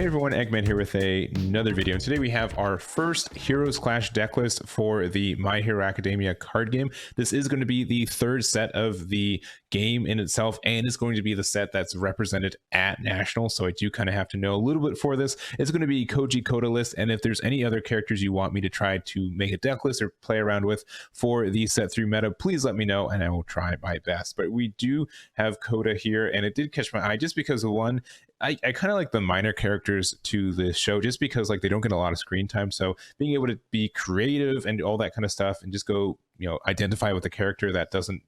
everyone, Eggman here with another video, and today we have our first Heroes Clash deck list for the My Hero Academia card game. This is going to be the third set of the game in itself, and it's going to be the set that's represented at National, so I do kind of have to know a little bit for this. It's going to be Koji Koda list, and if there's any other characters you want me to try to make a deck list or play around with for the set 3 meta, please let me know, and I will try my best. But we do have Koda here, and it did catch my eye just because of one, I kind of like the minor characters to this show just because like they don't get a lot of screen time. So being able to be creative and all that kind of stuff and just go, identify with a character that doesn't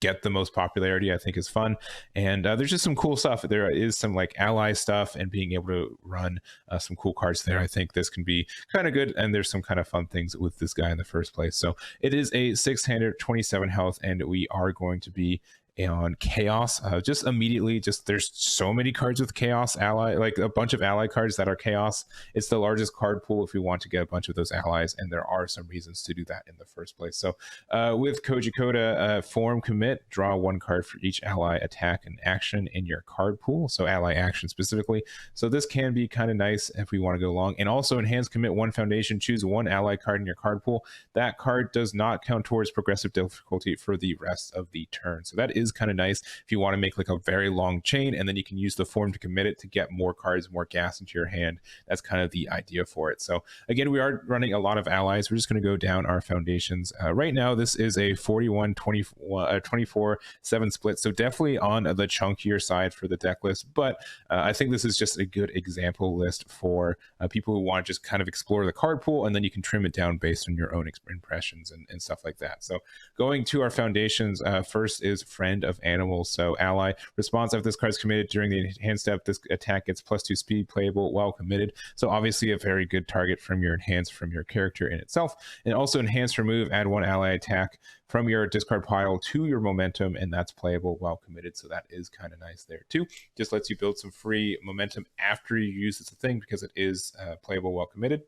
get the most popularity, I think is fun. And there's just some cool stuff. There is some like ally stuff, and being able to run some cool cards there, I think this can be kind of good. And there's some kind of fun things with this guy in the first place. So it is a 6-hander, 27 health, and we are going to be on chaos. Just immediately, there's so many cards with chaos ally, like a bunch of ally cards that are chaos. It's the largest card pool if we want to get a bunch of those allies, and there are some reasons to do that in the first place. So with Koji Koda, form commit, draw 1 card for each ally attack and action in your card pool, so ally action specifically. So this can be kind of nice if we want to go long. And also enhance commit 1 foundation, choose 1 ally card in your card pool. That card does not count towards progressive difficulty for the rest of the turn, so that is kind of nice if you want to make like a very long chain, and then you can use the form to commit it to get more cards, more gas into your hand. That's kind of the idea for it. So again, we are running a lot of allies. We're just going to go down our foundations. Right now this is a 41-24-7 split, so definitely on the chunkier side for the deck list, but I think this is just a good example list for people who want to just kind of explore the card pool, and then you can trim it down based on your own impressions and stuff like that. So going to our foundations, first is Friend of Animals. So ally response, if this card is committed during the enhanced step, this attack gets +2 speed, playable while committed. So obviously a very good target from your enhance from your character in itself. And also enhance remove, add 1 ally attack from your discard pile to your momentum, and that's playable while committed. So that is kind of nice there too. Just lets you build some free momentum after you use this thing, because it is playable while committed.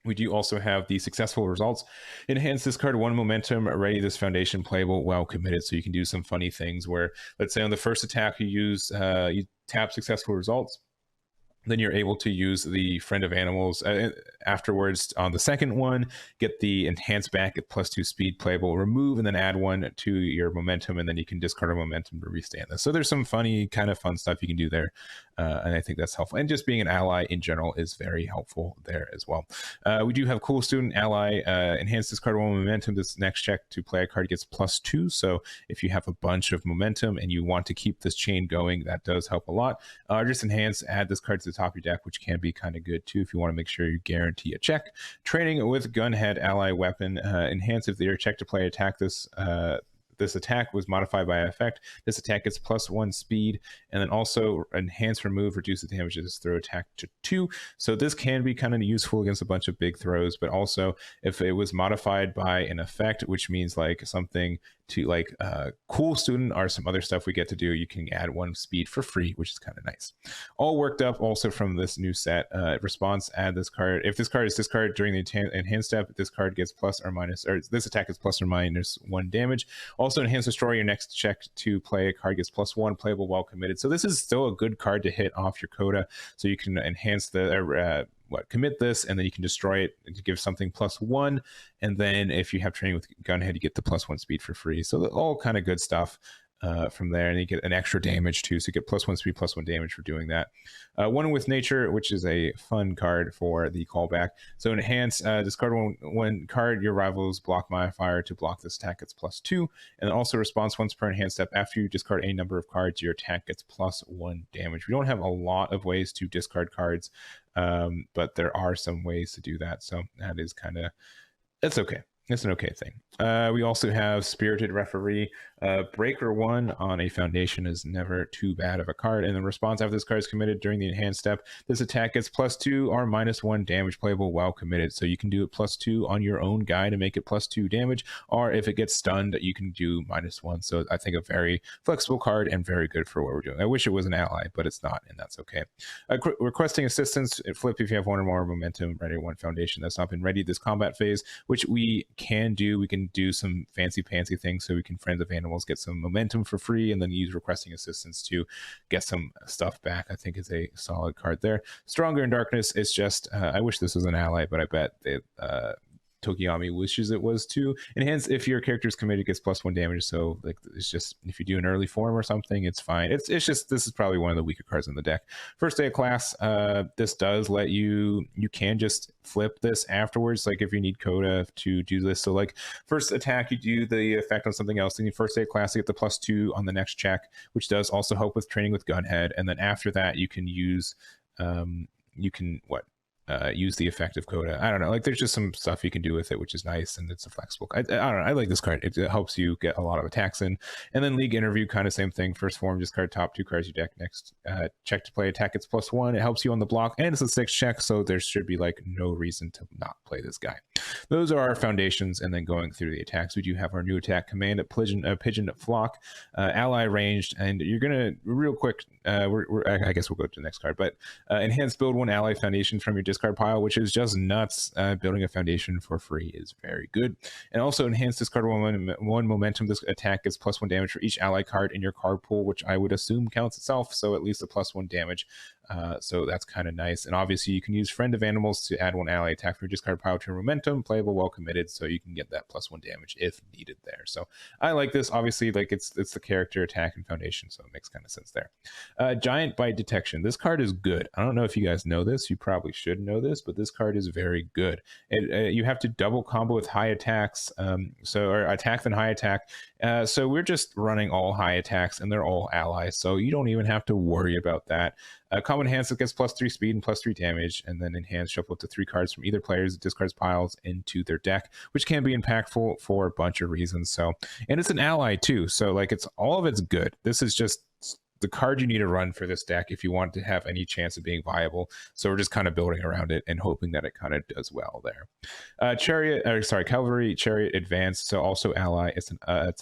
We do also have the successful results. Enhance this card 1 momentum, ready this foundation, playable while committed. So you can do some funny things where, let's say on the first attack you use, you tap successful results. Then you're able to use the Friend of Animals afterwards on the second one, get the enhance back at +2 speed, playable, remove, and then add 1 to your momentum, and then you can discard a momentum to restand this. So there's some funny, kind of fun stuff you can do there, and I think that's helpful. And just being an ally in general is very helpful there as well. We do have Cool Student ally, enhance this card 1 momentum. This next check to play a card gets +2. So if you have a bunch of momentum and you want to keep this chain going, that does help a lot. Just enhance, add this card to the top of your deck, which can be kind of good too if you want to make sure you guarantee a check. Training with Gunhead ally weapon, enhance if your check to play attack this this attack was modified by effect. This attack gets +1 speed, and then also enhance remove, reduce the damage of this throw attack to 2. So this can be kind of useful against a bunch of big throws, but also if it was modified by an effect, which means like something to like Cool Student or some other stuff we get to do, you can add 1 speed for free, which is kind of nice. All worked up also from this new set. Response, add this card. If this card is discarded during the enhanced step, this card gets +or minus, or this attack is +or -1 damage. Also enhance destroy, your next check to play a card gets +1, playable while committed. So this is still a good card to hit off your Koda, so you can enhance the commit this, and then you can destroy it to give something +1, and then if you have training with Gunhead, you get the +1 speed for free. So all kind of good stuff from there, and you get an extra damage too, so you get +1 speed, +1 damage for doing that. One with nature, which is a fun card for the callback. So enhance, discard one card, your rival's block modifier to block this attack gets +2, and then also response once per enhanced step, after you discard a number of cards, your attack gets +1 damage. We don't have a lot of ways to discard cards, but there are some ways to do that, so that is kind of, it's okay. It's an okay thing. We also have Spirited Referee. Breaker 1 on a foundation is never too bad of a card. And the response after this card is committed during the enhanced step, this attack gets +2 or -1 damage, playable while committed. So you can do it +2 on your own guy to make it +2 damage, or if it gets stunned, you can do -1. So I think a very flexible card and very good for what we're doing. I wish it was an ally, but it's not, and that's okay. Requesting assistance, flip if you have 1 or more momentum, ready 1 foundation that's not been ready this combat phase, which we can do, we can do some fancy things, so we can Friends of Animals, get some momentum for free, and then use requesting assistance to get some stuff back. I think is a solid card there. Stronger in Darkness is just, I wish this was an ally, but I bet that Tokiyami wishes it was too. Enhance if your character's committed, gets +1 damage. So like, it's just, if you do an early form or something, it's fine. It's just, this is probably one of the weaker cards in the deck. First day of class, this does let you can just flip this afterwards, like if you need Koda to do this. So like, first attack, you do the effect on something else, then you first day of class, you get the +2 on the next check, which does also help with training with Gunhead. And then after that, you can use use the effect of Koda. I don't know, like there's just some stuff you can do with it, which is nice, and it's a flexible. I don't know, I like this card. It helps you get a lot of attacks in. And then League Interview, kind of same thing. First form, discard top 2 cards you deck. Next check to play attack, it's +1. It helps you on the block, and it's a 6 check, so there should be like no reason to not play this guy. Those are our foundations, and then going through the attacks, we do have our new attack command at Pigeon Flock, ally ranged, and you're gonna real quick. I guess we'll go to the next card, but enhance build 1 ally foundation from your discard pile, which is just nuts. Building a foundation for free is very good. And also enhance discard 1 momentum. This attack gets +1 damage for each ally card in your card pool, which I would assume counts itself, so at least a +1 damage. So that's kind of nice. And obviously you can use Friend of Animals to add 1 ally attack from your discard pile to momentum, playable while committed, so you can get that +1 damage if needed there. So I like this. Obviously, like it's the character attack and foundation, so it makes kind of sense there. Giant Bite Detection. This card is good. I don't know if you guys know this. You probably should know this, but this card is very good. You have to double combo with high attacks, or attack then high attack. So we're just running all high attacks, and they're all allies, so you don't even have to worry about that. Common Enhance that gets +3 speed and +3 damage, and then Enhance shuffle up to 3 cards from either player's discards piles into their deck, which can be impactful for a bunch of reasons. So, and it's an ally too, so like it's all of it's good. This is just the card you need to run for this deck if you want to have any chance of being viable. So we're just kind of building around it and hoping that it kind of does well there. Cavalry Chariot Advanced, so also ally. It's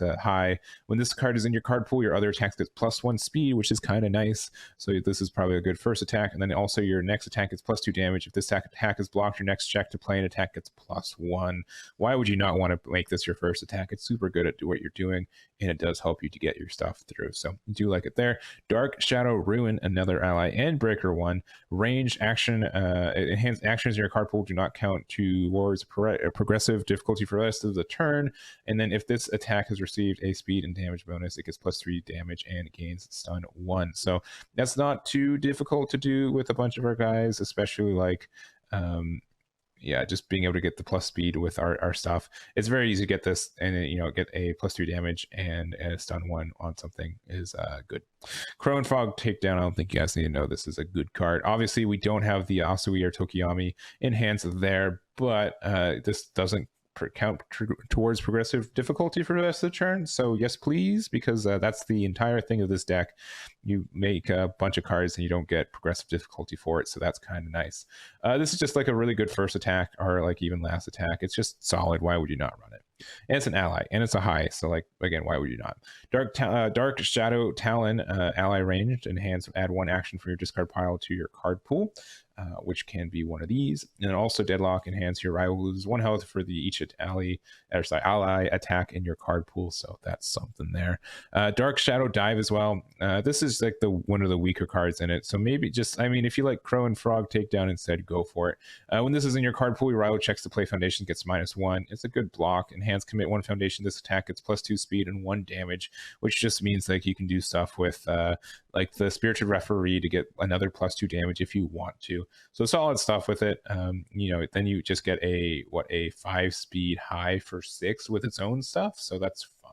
a high. When this card is in your card pool, your other attacks get +1 speed, which is kind of nice. So this is probably a good first attack. And then also your next attack gets +2 damage. If this attack is blocked, your next check to play an attack gets +1. Why would you not want to make this your first attack? It's super good at what you're doing, and it does help you to get your stuff through. So I do like it there. Dark Shadow Ruin, another ally, and Breaker 1. Range action, enhanced actions in your card pool do not count towards progressive difficulty for the rest of the turn. And then if this attack has received a speed and damage bonus, it gets +3 damage and gains stun 1. So that's not too difficult to do with a bunch of our guys, especially like yeah, just being able to get the plus speed with our stuff. It's very easy to get this and get a +3 damage and a stun 1 on something is good. Crow and Frog Takedown. I don't think you guys need to know this is a good card. Obviously we don't have the Asui or Tokiyami enhance there, but this doesn't count towards progressive difficulty for the rest of the turn. So yes, please, because that's the entire thing of this deck. You make a bunch of cards and you don't get progressive difficulty for it, so that's kind of nice. This is just like a really good first attack, or like even last attack. It's just solid. Why would you not run it? And it's an ally, and it's a high, so like again, why would you not? Dark Shadow Talon, ally ranged, enhance, add 1 action from your discard pile to your card pool, which can be one of these. And also Deadlock, enhance, your rival loses 1 health for each ally attack in your card pool, so that's something there. Dark Shadow Dive as well. This is like one of the weaker cards in it, so maybe just, I mean, if you like Crow and Frog Takedown instead, go for it. When this is in your card pool, your rival checks to play foundation, gets -1. It's a good block. Enhance, commit 1 foundation. This attack gets +2 speed and 1 damage, which just means like you can do stuff with like the Spirited Referee to get another +2 damage if you want to. So solid stuff with it. Then you just get a 5 speed high for 6 with its own stuff, so that's fine.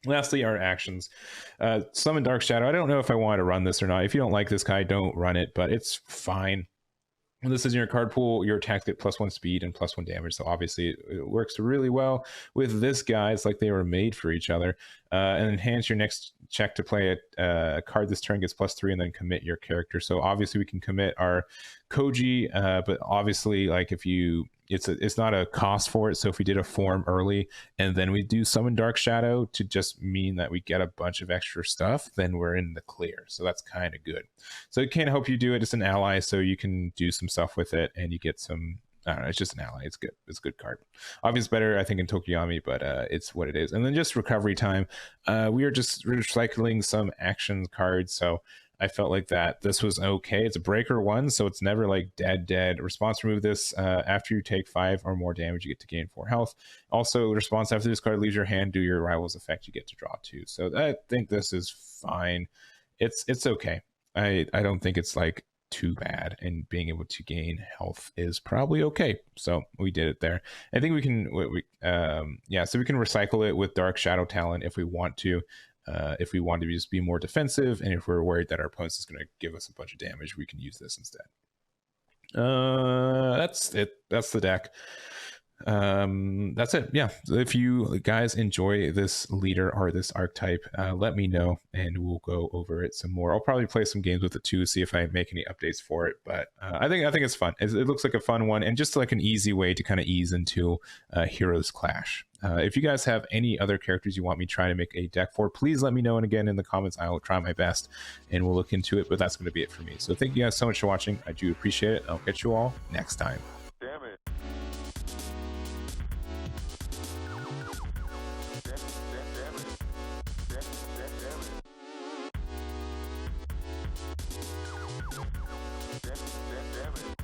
Lastly, our actions. Summon Dark Shadow. I don't know if I want to run this or not. If you don't like this guy, don't run it, but it's fine. When this is in your card pool, your attacks get +1 speed and +1 damage. So obviously it works really well with this guy. It's like they were made for each other. And enhance, your next check to play a card this turn gets +3, and then commit your character. So obviously we can commit our Koji, but obviously like if you, it's not a cost for it. So if we did a form early and then we do summon Dark Shadow to just mean that we get a bunch of extra stuff, then we're in the clear. So that's kind of good. So it can help you do it. It's an ally, so you can do some stuff with it and you get some I don't know, it's just an ally. It's good. It's a good card. Obviously, it's better, I think, in Tokiyami, but it's what it is. And then just recovery time. We are just recycling some action cards, so I felt like that this was okay. It's a breaker one, so it's never like dead. Response, remove this after you take 5 or more damage, you get to gain 4 health. Also, response after this card leaves your hand, do your rival's effect, you get to draw 2. So I think this is fine. It's okay. I don't think it's like too bad, and being able to gain health is probably okay. So we did it there. I think we can so we can recycle it with Dark Shadow Talent if we want to. If we want to just be more defensive, and if we're worried that our opponent is going to give us a bunch of damage, we can use this instead. That's it. That's the deck. That's it. Yeah, if you guys enjoy this leader or this archetype, let me know and we'll go over it some more. I'll probably play some games with it too, see if I make any updates for it, but I think it's fun. It looks like a fun one, and just like an easy way to kind of ease into Heroes Clash. If you guys have any other characters you want me trying to make a deck for, please let me know, and again in the comments I will try my best and we'll look into it. But that's going to be it for me, so thank you guys so much for watching. I do appreciate it. I'll catch you all next time. Damn it. Damn it.